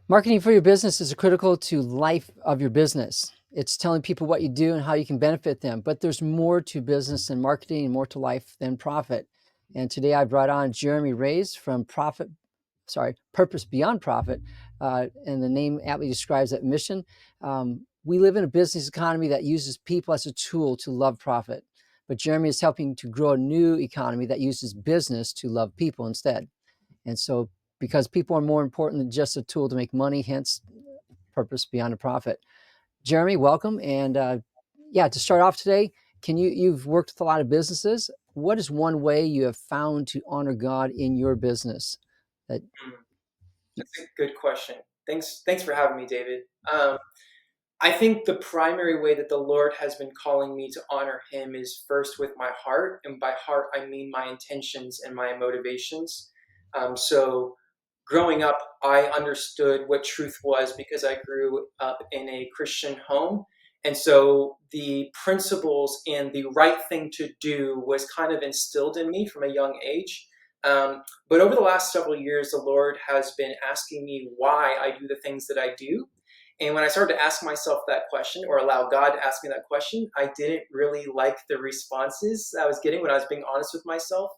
Marketing for your business is critical to life of your business. It's telling people what you do and how you can benefit them. But there's more to business and marketing and more to life than profit. And today I brought on Jeremy Reyes from Purpose Beyond Profit. And the name aptly describes that mission. We live in a business economy that uses people as a tool to love profit. But Jeremy is helping to grow a new economy that uses business to love people instead. And so, because people are more important than just a tool to make money, hence purpose beyond a profit. Jeremy, welcome. And yeah, to start off today, you've worked with a lot of businesses. What is one way you have found to honor God in your business? That Hmm, That's a good question. Thanks for having me, David. Um, I think the primary way that the Lord has been calling me to honor Him is first with my heart, and by heart I mean my intentions and my motivations. So, growing up, I understood what truth was because I grew up in a Christian home, and so the principles and the right thing to do was kind of instilled in me from a young age. But over the last several years, the Lord has been asking me why I do the things that I do. And when I started to ask myself that question or allow God to ask me that question, I didn't really like the responses I was getting when I was being honest with myself.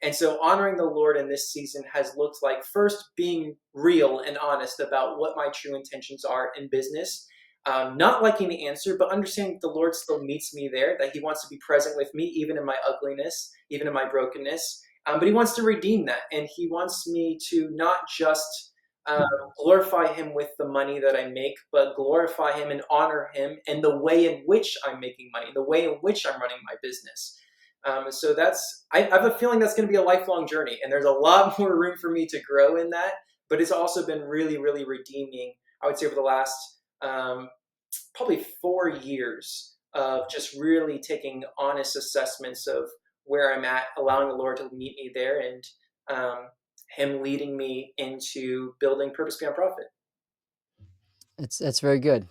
And so honoring the Lord in this season has looked like first being real and honest about what my true intentions are in business. Not liking the answer, but understanding that the Lord still meets me there, that He wants to be present with me, even in my ugliness, even in my brokenness. But He wants to redeem that. And He wants me to not just um, glorify Him with the money that I make, but glorify Him and honor Him in the way in which I'm making money, the way in which I'm running my business. So I have a feeling that's going to be a lifelong journey, and there's a lot more room for me to grow in that. But it's also been really, really redeeming. I would say over the last um, probably 4 years of just really taking honest assessments of where I'm at, allowing the Lord to meet me there, and um, Him leading me into building Purpose Beyond Profit. that's very good.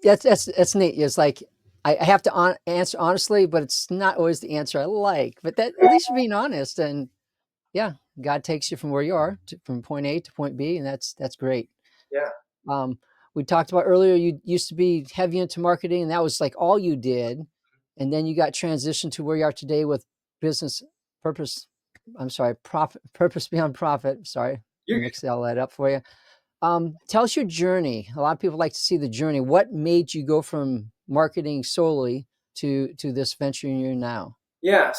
That's neat. It's like I have to answer honestly, but it's not always the answer I like. But that at least you're being honest, and yeah, God takes you from where you are from point A to point B, and that's great. Yeah. Um, we talked about earlier, you used to be heavy into marketing, and that was like all you did. And then you got transitioned to where you are today with business purpose. I'm sorry, purpose beyond profit. Sorry, You're mixed all that up for you. Tell us your journey. A lot of people like to see the journey. What made you go from marketing solely to this venture you're in now? Yeah.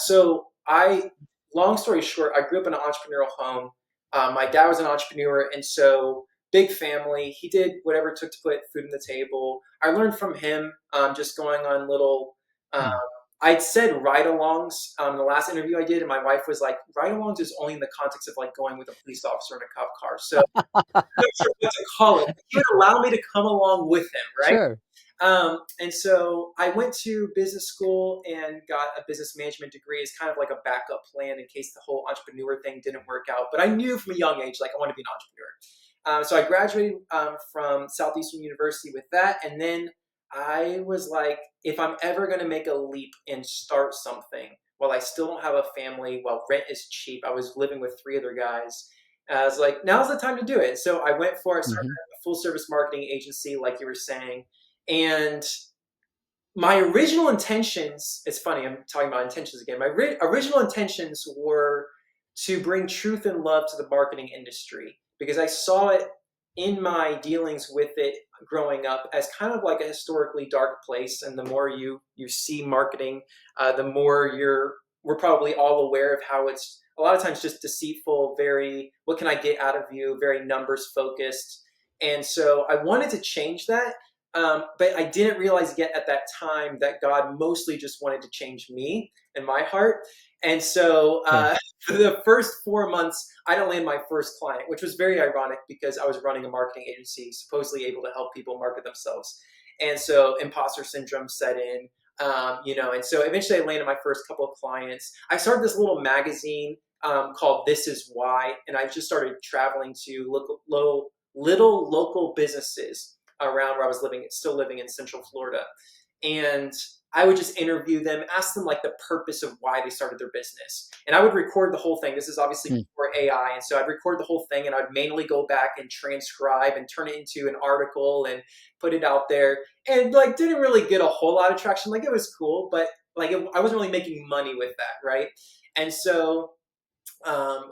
Long story short, I grew up in an entrepreneurial home. My dad was an entrepreneur, and so big family. He did whatever it took to put food on the table. I learned from him, just going on little. Um, Hmm. I'd said ride-alongs in the last interview I did, and my wife was like, "Ride-alongs is only in the context of like going with a police officer in a cop car." So I'm not sure what to call it. He would allow me to come along with him, right? Sure. And so I went to business school and got a business management degree as kind of like a backup plan in case the whole entrepreneur thing didn't work out. But I knew from a young age, like I want to be an entrepreneur. So I graduated from Southeastern University with that. And then I was like, if I'm ever going to make a leap and start something while I still don't have a family, while rent is cheap, I was living with three other guys. I was like, now's the time to do it. So I went for it, started Hmm. a full service marketing agency, like you were saying. And my original intentions, it's funny, I'm talking about intentions again. My original intentions were to bring truth and love to the marketing industry because I saw it in my dealings with it growing up as kind of like a historically dark place. And the more you see marketing, the more we're probably all aware of how it's a lot of times just deceitful, very, what can I get out of you, very numbers focused. And so I wanted to change that, but I didn't realize yet at that time that God mostly just wanted to change me and my heart. And so Okay. for the first 4 months, I didn't land my first client, which was very ironic because I was running a marketing agency, supposedly able to help people market themselves. And so imposter syndrome set in, and so eventually I landed my first couple of clients. I started this little magazine called This Is Why, and I just started traveling to little local businesses around where I was living, still living in Central Florida. And I would just interview them, ask them like the purpose of why they started their business. And I would record the whole thing. This is obviously Hmm. before AI. And so I'd record the whole thing and I'd manually go back and transcribe and turn it into an article and put it out there. And like, didn't really get a whole lot of traction. Like, it was cool, but like, I wasn't really making money with that. Right. And so, um,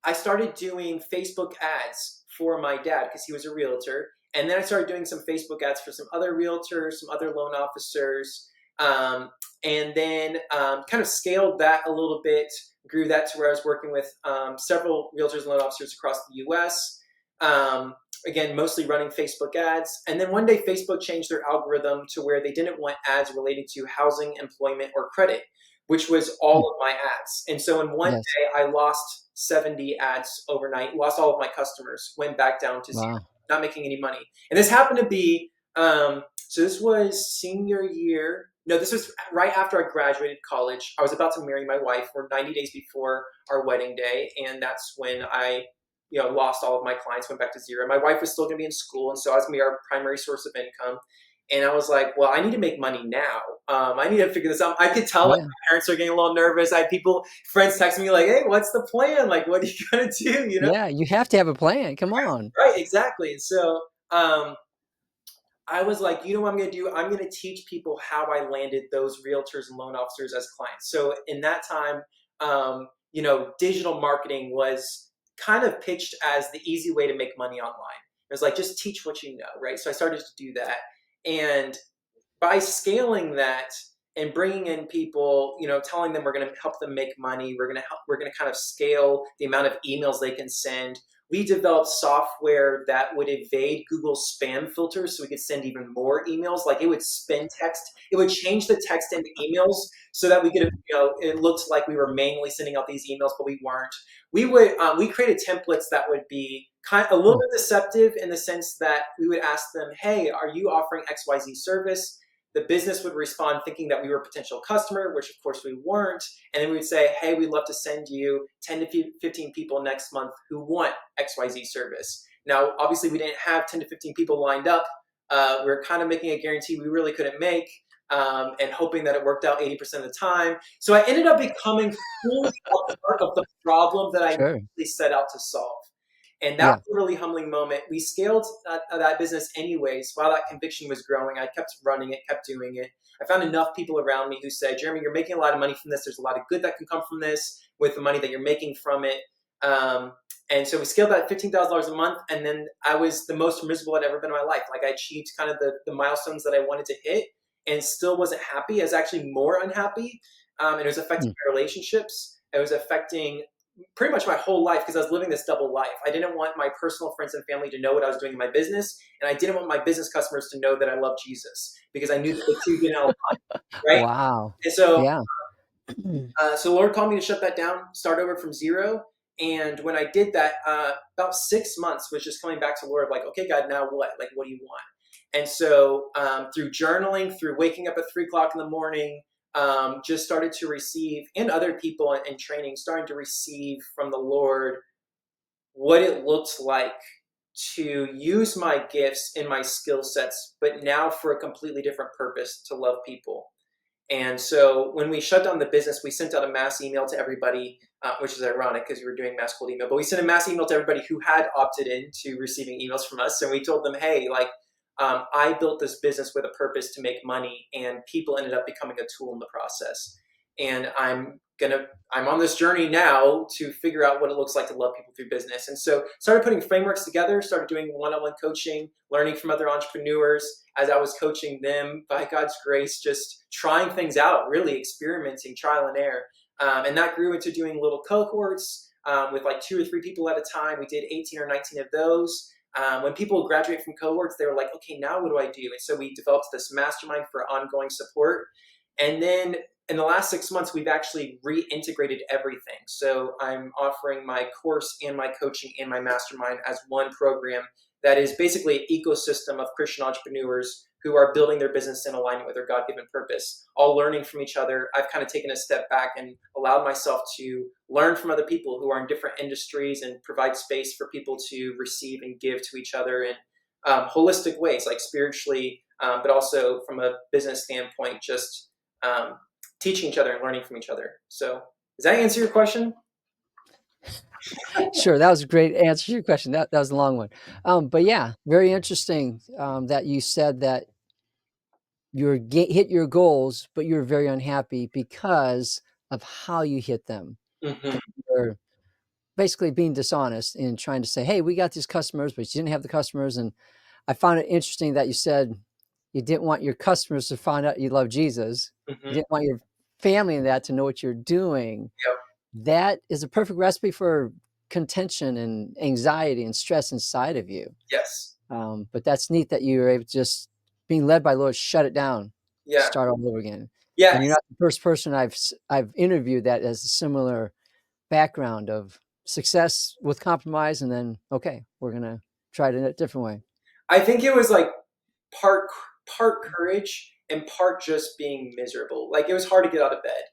I started doing Facebook ads for my dad because he was a realtor. And then I started doing some Facebook ads for some other realtors, some other loan officers, um, and then kind of scaled that a little bit, grew that to where I was working with several realtors and loan officers across the US. Um, Again, mostly running Facebook ads. And then one day, Facebook changed their algorithm to where they didn't want ads related to housing, employment, or credit, which was Hmm. all of my ads. And so in one Yes. day, I lost 70 ads overnight, lost all of my customers, went back down to zero, Wow. not making any money. And this happened to be, so this was senior year. No, this was right after I graduated college. I was about to marry my wife. We're 90 days before our wedding day. And that's when I, lost all of my clients, went back to zero. My wife was still going to be in school. And so I was going to be our primary source of income. And I was like, well, I need to make money now. I need to figure this out. I could tell like Yeah. my parents are getting a little nervous. I had friends texting me like, hey, what's the plan? Like, what are you going to do? Yeah. You have to have a plan. Come on. Right, exactly. And so I was like, you know what I'm going to do? I'm going to teach people how I landed those realtors and loan officers as clients. So in that time, digital marketing was kind of pitched as the easy way to make money online. It was like, just teach what you know, right? So I started to do that. And by scaling that and bringing in people, telling them we're going to help them make money, we're going to kind of scale the amount of emails they can send. We developed software that would evade Google's spam filters so we could send even more emails. Like, it would spin text, it would change the text into emails so that we could, it looked like we were manually sending out these emails, but we weren't. We created templates that would be kind of a little Hmm. bit deceptive in the sense that we would ask them, hey, are you offering XYZ service? The business would respond thinking that we were a potential customer, which of course we weren't. And then we would say, hey, we'd love to send you 10 to 15 people next month who want XYZ service. Now, obviously, we didn't have 10 to 15 people lined up. We were kind of making a guarantee we really couldn't make, and hoping that it worked out 80% of the time. So I ended up becoming fully a part of the problem that I Sure. initially set out to solve. And that Yeah. was a really humbling moment. We scaled that business anyways. While that conviction was growing, I kept running it, kept doing it. I found enough people around me who said, Jeremy, you're making a lot of money from this. There's a lot of good that can come from this with the money that you're making from it. And so we scaled that $15,000 a month. And then I was the most miserable I'd ever been in my life. Like, I achieved kind of the milestones that I wanted to hit and still wasn't happy. I was actually more unhappy. And it was affecting Hmm. my relationships. It was affecting pretty much my whole life because I was living this double life. I didn't want my personal friends and family to know what I was doing in my business, and I didn't want my business customers to know that I love Jesus because I knew that the two didn't align, right? Wow. And so, Yeah. so the Lord called me to shut that down, start over from zero. And when I did that, about 6 months was just coming back to the Lord, like, okay, God, now what? Like, what do you want? And so, through journaling, through waking up at 3 o'clock in the morning, just started to receive, and other people in training, starting to receive from the Lord what it looked like to use my gifts and my skill sets, but now for a completely different purpose, to love people. And so when we shut down the business, we sent out a mass email to everybody, which is ironic because we were doing mass cold email, but we sent a mass email to everybody who had opted in to receiving emails from us. And we told them, hey, like, I built this business with a purpose to make money, and people ended up becoming a tool in the process. And I'm on this journey now to figure out what it looks like to love people through business. And so started putting frameworks together, started doing one-on-one coaching, learning from other entrepreneurs as I was coaching them, by God's grace, just trying things out, really experimenting, trial and error. And that grew into doing little cohorts with like 2 or 3 people at a time. We did 18 or 19 of those. When people graduate from cohorts, they were like, okay, now what do I do? And so we developed this mastermind for ongoing support. And then in the last 6 months, we've actually reintegrated everything. So I'm offering my course and my coaching and my mastermind as one program that is basically an ecosystem of Christian entrepreneurs who are building their business in alignment with their God-given purpose, all learning from each other. I've kind of taken a step back and allowed myself to learn from other people who are in different industries and provide space for people to receive and give to each other in holistic ways, like spiritually, but also from a business standpoint, just um, teaching each other and learning from each other. So does that answer your question? Sure, that was a great answer to your question. That was a long one. But yeah, very interesting that you said that hit your goals, but you were very unhappy because of how you hit them. Hmm. And you're basically being dishonest in trying to say, "Hey, we got these customers," but you didn't have the customers. And I found it interesting that you said you didn't want your customers to find out you love Jesus. You Hmm. didn't want your family in that to know what you're doing. Yep. That is a perfect recipe for contention and anxiety and stress inside of you. Yes. But that's neat that you were able to just being led by the Lord, shut it down, Yeah. start all over again. Yes. And you're not the first person I've interviewed that has a similar background of success with compromise, and then okay, we're gonna try it in a different way. I think it was like part part courage and part just being miserable. Like it was hard to get out of bed.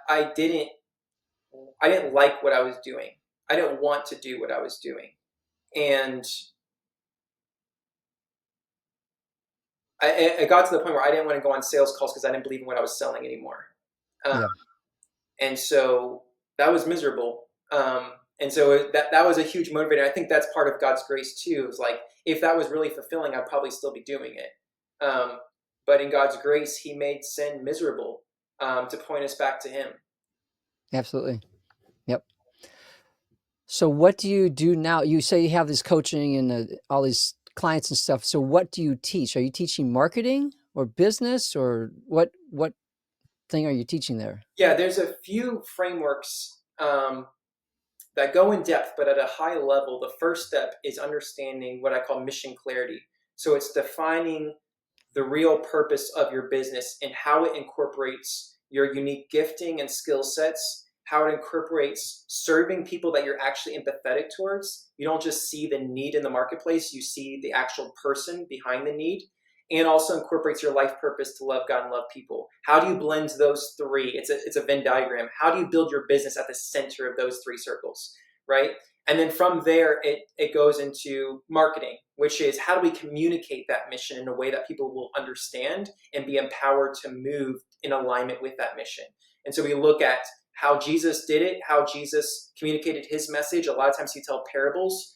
I didn't like what I was doing. I didn't want to do what I was doing. And it got to the point where I didn't want to go on sales calls because I didn't believe in what I was selling anymore. Um, Yeah, and so that was miserable. And so that was a huge motivator. I think that's part of God's grace too. Is like if that was really fulfilling, I'd probably still be doing it. But in God's grace, He made sin miserable to point us back to Him. absolutely. Yep. So what do you do now? You say you have this coaching and all these clients and stuff. So what do you teach? Are you teaching marketing or business, or what thing are you teaching there? Yeah, there's a few frameworks that go in depth, but at a high level. The first step is understanding what I call mission clarity. So it's defining the real purpose of your business and how it incorporates your unique gifting and skill sets, how it incorporates serving people that you're actually empathetic towards. You don't just see the need in the marketplace, you see the actual person behind the need, and also incorporates your life purpose to love God and love people. How do you blend those three? It's a Venn diagram. How do you build your business at the center of those three circles, right? And then from there, it goes into marketing, which is how do we communicate that mission in a way that people will understand and be empowered to move in alignment with that mission. And so we look at how Jesus did it, how Jesus communicated his message. A lot of times he tells parables.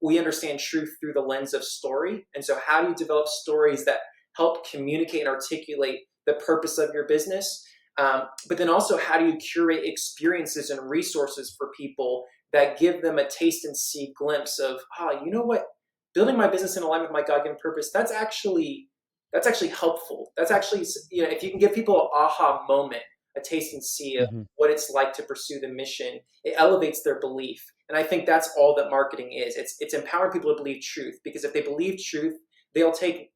We understand truth through the lens of story. And so how do you develop stories that help communicate and articulate the purpose of your business? But then also, how do you curate experiences and resources for people that give them a taste and see glimpse of, you know what, building my business in alignment with my God-given purpose, that's actually helpful. That's actually, if you can give people an aha moment, a taste and see of Hmm. what it's like to pursue the mission, it elevates their belief. And I think that's all that marketing is. It's empowering people to believe truth, because if they believe truth, they'll take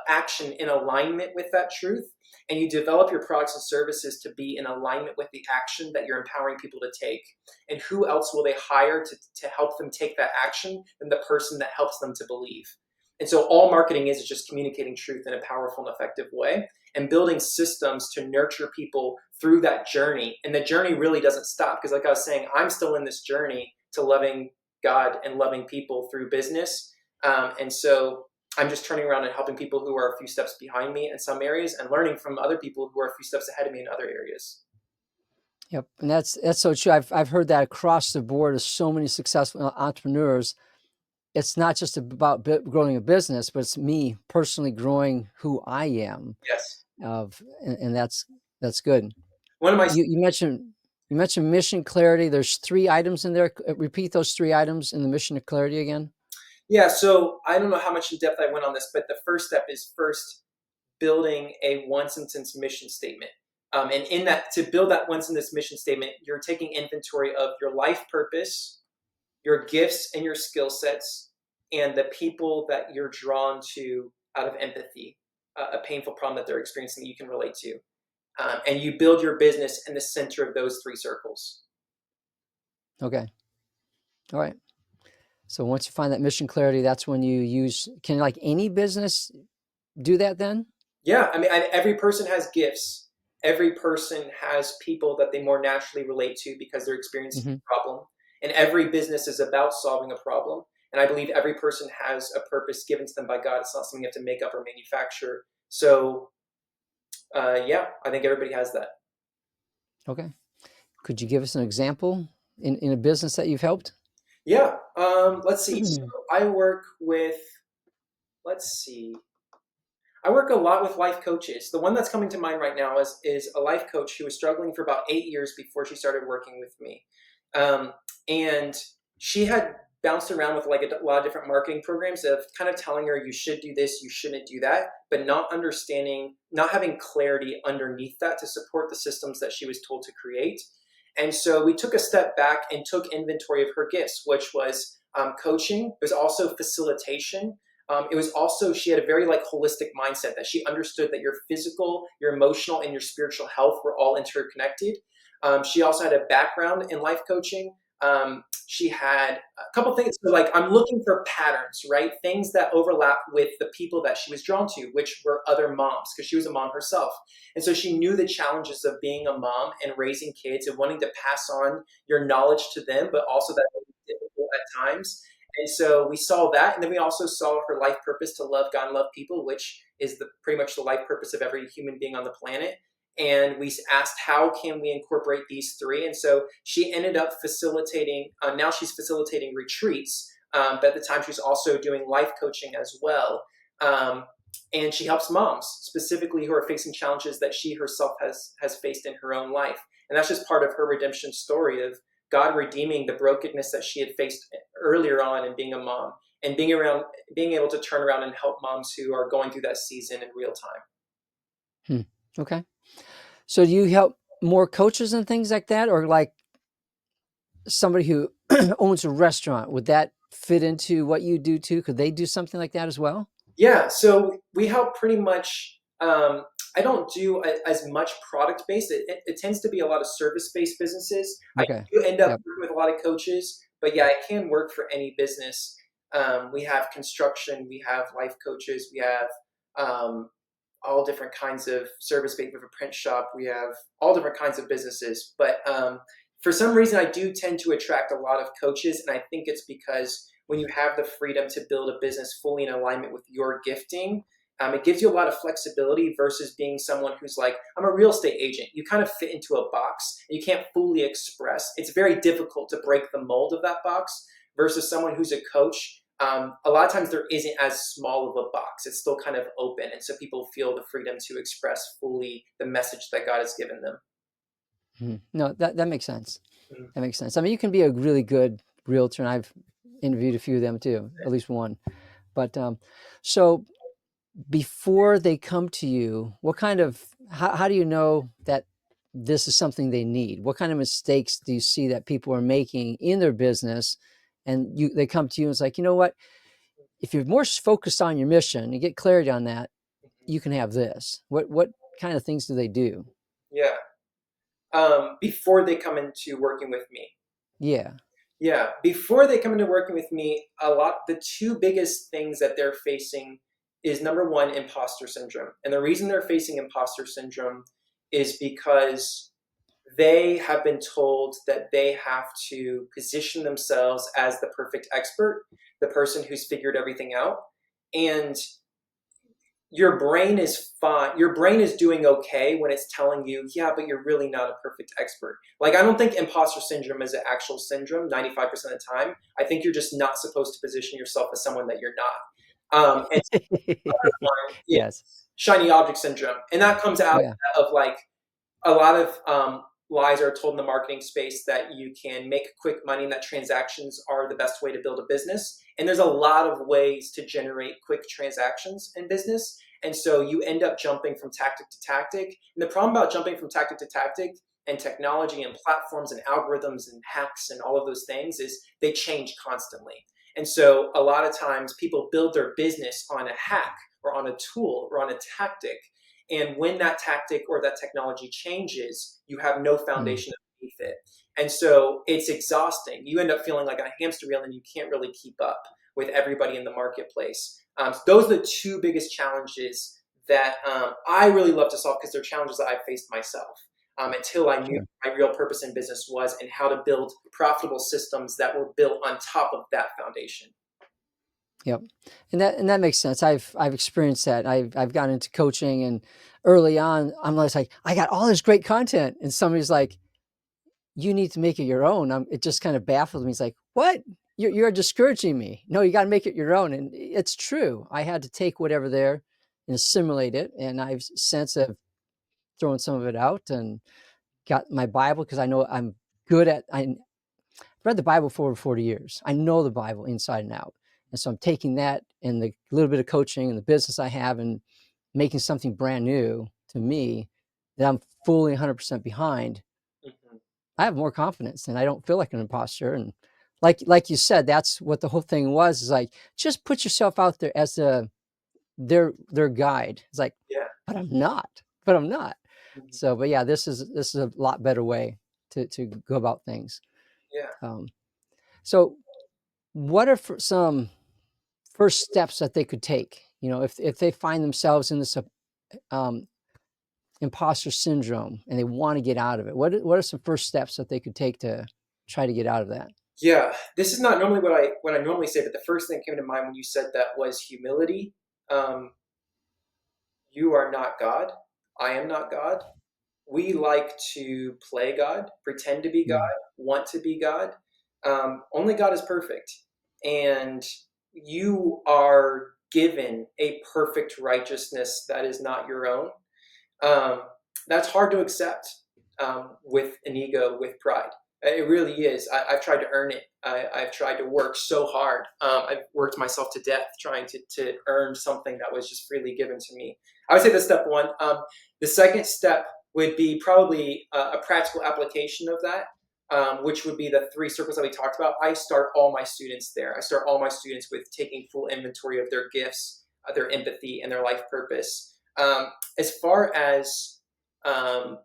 action in alignment with that truth. And you develop your products and services to be in alignment with the action that you're empowering people to take. And who else will they hire to help them take that action than the person that helps them to believe? And so all marketing is just communicating truth in a powerful and effective way and building systems to nurture people through that journey. And the journey really doesn't stop, because like I was saying, I'm still in this journey to loving God and loving people through business. And so I'm just turning around and helping people who are a few steps behind me in some areas and learning from other people who are a few steps ahead of me in other areas. Yep, and that's so true. I've heard that across the board of so many successful entrepreneurs. It's not just about growing a business, but it's me personally growing who I am. Yes. And that's good. One of my You mentioned mission clarity. There's 3 items in there. Repeat those 3 items in the mission of clarity again. Yeah, so I don't know how much in depth I went on this, but the first step is first building a one sentence mission statement. And in that, to build that one sentence mission statement, you're taking inventory of your life purpose, your gifts and your skill sets, and the people that you're drawn to out of empathy, a painful problem that they're experiencing that you can relate to. And you build your business in the center of those three circles. Okay. All right. So once you find that mission clarity, that's when you use, can like any business do that then? Yeah, I mean, every person has gifts. Every person has people that they more naturally relate to because they're experiencing Hmm. a problem. And every business is about solving a problem. And I believe every person has a purpose given to them by God. It's not something you have to make up or manufacture. So Yeah, I think everybody has that. Okay. Could you give us an example in a business that you've helped? Yeah. Let's see. So I work with, let's see. I work a lot with life coaches. The one that's coming to mind right now is a life coach who was struggling for about 8 years before she started working with me, um, and she had bounced around with like a lot of different marketing programs of kind of telling her you should do this, you shouldn't do that, but not understanding, not having clarity underneath that to support the systems that she was told to create. And so we took a step back and took inventory of her gifts, which was coaching. It was also facilitation. It was also, she had a very like holistic mindset that she understood that your physical, your emotional, and your spiritual health were all interconnected. She also had a background in life coaching. She had a couple things. So like I'm looking for patterns, right? Things that overlap with the people that she was drawn to, which were other moms, because she was a mom herself. And so she knew the challenges of being a mom and raising kids and wanting to pass on your knowledge to them, but also that it was difficult at times. And so we saw that, and then we also saw her life purpose to love God and love people, which is pretty much the life purpose of every human being on the planet. And we asked, how can we incorporate these three? And so she ended up facilitating. Now she's facilitating retreats, but at the time she was also doing life coaching as well. And she helps moms specifically who are facing challenges that she herself has faced in her own life. And that's just part of her redemption story of God redeeming the brokenness that she had faced earlier on in being a mom, and being able to turn around and help moms who are going through that season in real time. Okay. So do you help more coaches and things like that, or like somebody who owns a restaurant? Would that fit into what you do too? Could they do something like that as well? Yeah, so we help pretty much. I don't do as much product based. It tends to be a lot of service based businesses. I Okay. do end up Yep. working with a lot of coaches, but yeah, it can work for any business. We have construction, we have life coaches, we have um, all different kinds of service based. We have a print shop, we have all different kinds of businesses. But for some reason, I do tend to attract a lot of coaches, and I think it's because when you have the freedom to build a business fully in alignment with your gifting, it gives you a lot of flexibility versus being someone who's like, I'm a real estate agent. You kind of fit into a box and you can't fully express. It's very difficult to break the mold of that box versus someone who's a coach. A lot of times there isn't as small of a box. It's still kind of open. And so people feel the freedom to express fully the message that God has given them. No, that makes sense. Mhm. That makes sense. I mean, you can be a really good realtor, and I've interviewed a few of them too, at least one. But so before they come to you, what kind of how do you know that this is something they need? What kind of mistakes do you see that people are making in their business, and they come to you and it's like, you know what? If you're more focused on your mission and get clarity on that, you can have this. What kind of things do they do? Yeah. Before they come into working with me. Yeah. Yeah, before they come into working with me, the two biggest things that they're facing is number one, imposter syndrome. And the reason they're facing imposter syndrome is because they have been told that they have to position themselves as the perfect expert, the person who's figured everything out. And your brain is fine. Your brain is doing okay when it's telling you, yeah, but you're really not a perfect expert. Like, I don't think imposter syndrome is an actual syndrome 95% of the time. I think you're just not supposed to position yourself as someone that you're not. And one is Yes. shiny object syndrome. And that comes Oh out yeah. of like a lot of lies are told in the marketing space that you can make quick money and that transactions are the best way to build a business. And there's a lot of ways to generate quick transactions in business. And so you end up jumping from tactic to tactic. And the problem about jumping from tactic to tactic and technology and platforms and algorithms and hacks and all of those things is they change constantly. And so a lot of times people build their business on a hack or on a tool or on a tactic, and when that tactic or that technology changes, you have no Mm, foundation underneath it. And so it's exhausting. You end up feeling like on a hamster wheel and you can't really keep up with everybody in the marketplace. So those are the two biggest challenges that I really love to solve because they're challenges that I faced myself until I knew sure. my real purpose in business was and how to build profitable systems that were built on top of that foundation. Yep. And that makes sense. I've experienced that. I've gotten into coaching, and early on I'm always like, I got all this great content, and somebody's like, you need to make it your own. It just kind of baffles me. It's like, what? You're discouraging me. No, you got to make it your own. And it's true. I had to take whatever there and assimilate it. And I've since have thrown some of it out and got my Bible, because I know I'm good at, I read the Bible for over 40 years. I know the Bible inside and out. And so I'm taking that and the little bit of coaching and the business I have and making something brand new to me that I'm fully 100% behind. Mhm. I have more confidence and I don't feel like an imposter. And like you said, that's what the whole thing was, is like, just put yourself out there as their guide. It's like, Yeah. but I'm not. Mhm. So, but yeah, this is a lot better way to go about things. Yeah. Um, so what are some first steps that they could take, if they find themselves in this um, imposter syndrome and they want to get out of it? What are some first steps that they could take to try to get out of that? Yeah. This is not normally what I normally say, but the first thing that came to mind when you said that was humility. Um, you are not God. I am not God. We like to play God, pretend to be God, Mm, want to be God. Only God is perfect. And you are given a perfect righteousness that is not your own. Um, that's hard to accept with an ego, with pride. It really is. I've tried to earn it. I've tried to work so hard. I've worked myself to death trying to earn something that was just freely given to me. I would say that's step one. The second step would be probably a practical application of that, which would be the three circles that we talked about. I start all my students there. I start all my students with taking full inventory of their gifts, their empathy, and their life purpose. As far as um,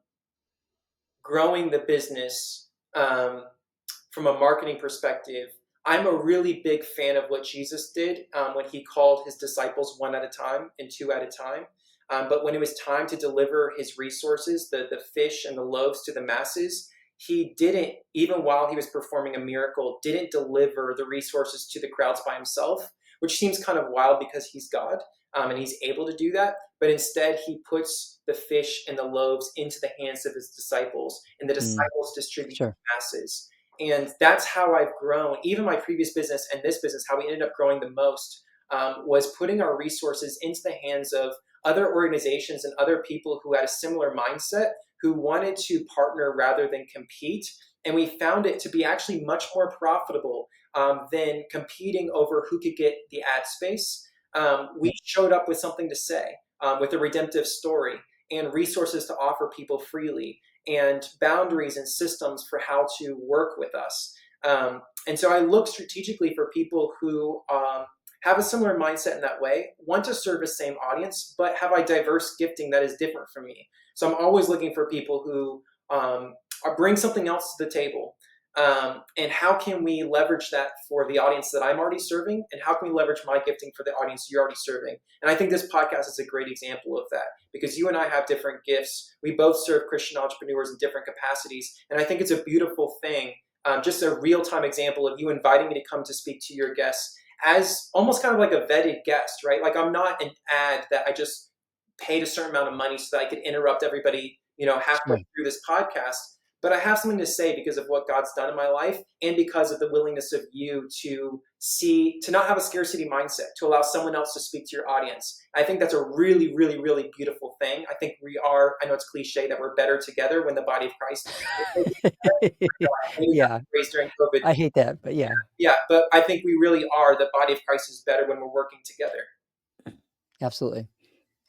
growing the business from a marketing perspective, I'm a really big fan of what Jesus did when he called his disciples one at a time and two at a time. But when it was time to deliver his resources, the fish and the loaves to the masses, he didn't, even while he was performing a miracle, didn't deliver the resources to the crowds by himself, which seems kind of wild because he's God and he's able to do that. But instead, he puts the fish and the loaves into the hands of his disciples, and the mm, disciples distribute to sure. the masses. And that's how I've grown. Even my previous business and this business, how we ended up growing the most was putting our resources into the hands of other organizations and other people who had a similar mindset, who wanted to partner rather than compete. And we found it to be actually much more profitable than competing over who could get the ad space. We Yep. showed up with something to say, with a redemptive story and resources to offer people freely, and boundaries and systems for how to work with us. And so I look strategically for people who have a similar mindset in that way, want to serve the same audience, but have a diverse gifting that is different from me. So I'm always looking for people who bring something else to the table. And how can we leverage that for the audience that I'm already serving? And how can we leverage my gifting for the audience you're already serving? And I think this podcast is a great example of that, because you and I have different gifts. We both serve Christian entrepreneurs in different capacities. And I think it's a beautiful thing, just a real time example of you inviting me to come to speak to your guests as almost kind of like a vetted guest, right? Like, I'm not an ad that I just paid a certain amount of money so that I could interrupt everybody, halfway Sure. through this podcast. But I have something to say because of what God's done in my life, and because of the willingness of you to not have a scarcity mindset, to allow someone else to speak to your audience. I think that's a really, really, really beautiful thing. I think I know it's cliche that we're better together when the body of Christ is Yeah, raised during COVID. I hate that, but yeah, Yeah, but I think we really are. The body of Christ is better when we're working together. absolutely,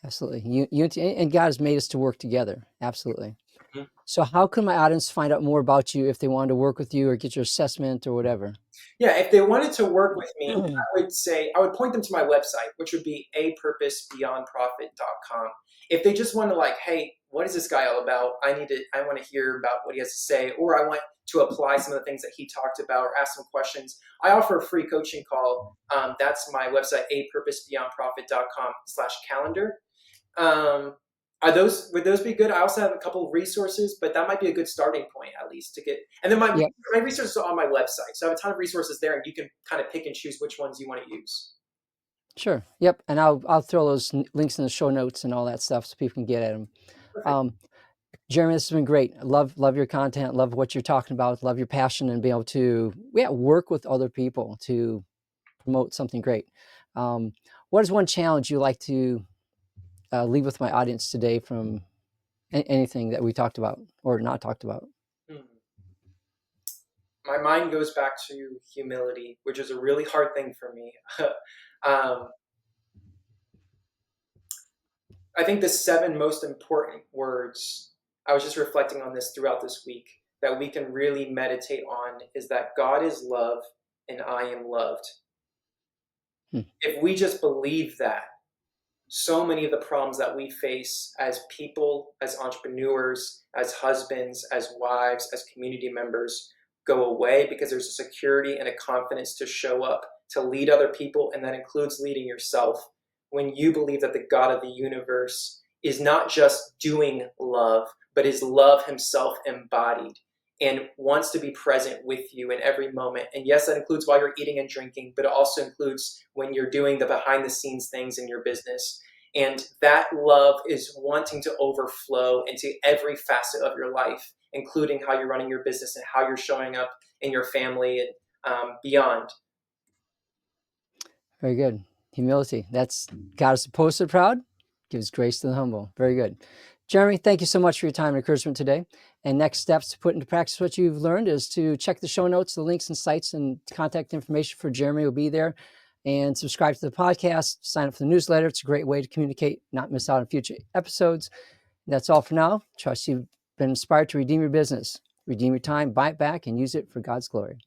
absolutely. Unity, and God has made us to work together. Absolutely. Mhm. So, how can my audience find out more about you if they wanted to work with you or get your assessment or whatever? Yeah, if they wanted to work with me, I would point them to my website, which would be apurposebeyondprofit.com. If they just want to, like, hey, what is this guy all about? I want to hear about what he has to say, or I want to apply some of the things that he talked about, or ask some questions. I offer a free coaching call. That's my website, apurposebeyondprofit.com/calendar. Um, would those be good? I also have a couple of resources, but that might be a good starting point, at least, to get. And then my Yep. my resources are on my website, so I have a ton of resources there, and you can kind of pick and choose which ones you want to use. Sure. Yep. And I'll throw those links in the show notes and all that stuff so people can get at them. Perfect. Jeremy, this has been great. Love your content. Love what you're talking about. Love your passion and being able to work with other people to promote something great. Um, what is one challenge you like to leave with my audience today from anything that we talked about or not talked about? Hmm. My mind goes back to humility, which is a really hard thing for me. um, I think the seven most important words, I was just reflecting on this throughout this week, that we can really meditate on is that God is love and I am loved. Hmm. If we just believe that, so many of the problems that we face as people, as entrepreneurs, as husbands, as wives, as community members go away because there's a security and a confidence to show up, to lead other people, and that includes leading yourself. When you believe that the God of the universe is not just doing love, but is love himself embodied and wants to be present with you in every moment. And yes, that includes while you're eating and drinking, but it also includes when you're doing the behind the scenes things in your business. And that love is wanting to overflow into every facet of your life, including how you're running your business and how you're showing up in your family and beyond. Very good. Humility. That's God is opposed to the proud, gives grace to the humble. Very good. Jeremy, thank you so much for your time and encouragement today. And next steps to put into practice what you've learned is to check the show notes, the links and sites and contact information for Jeremy will be there. And subscribe to the podcast, sign up for the newsletter. It's a great way to communicate, not miss out on future episodes. And that's all for now. Trust you've been inspired to redeem your business, redeem your time, buy it back, and use it for God's glory.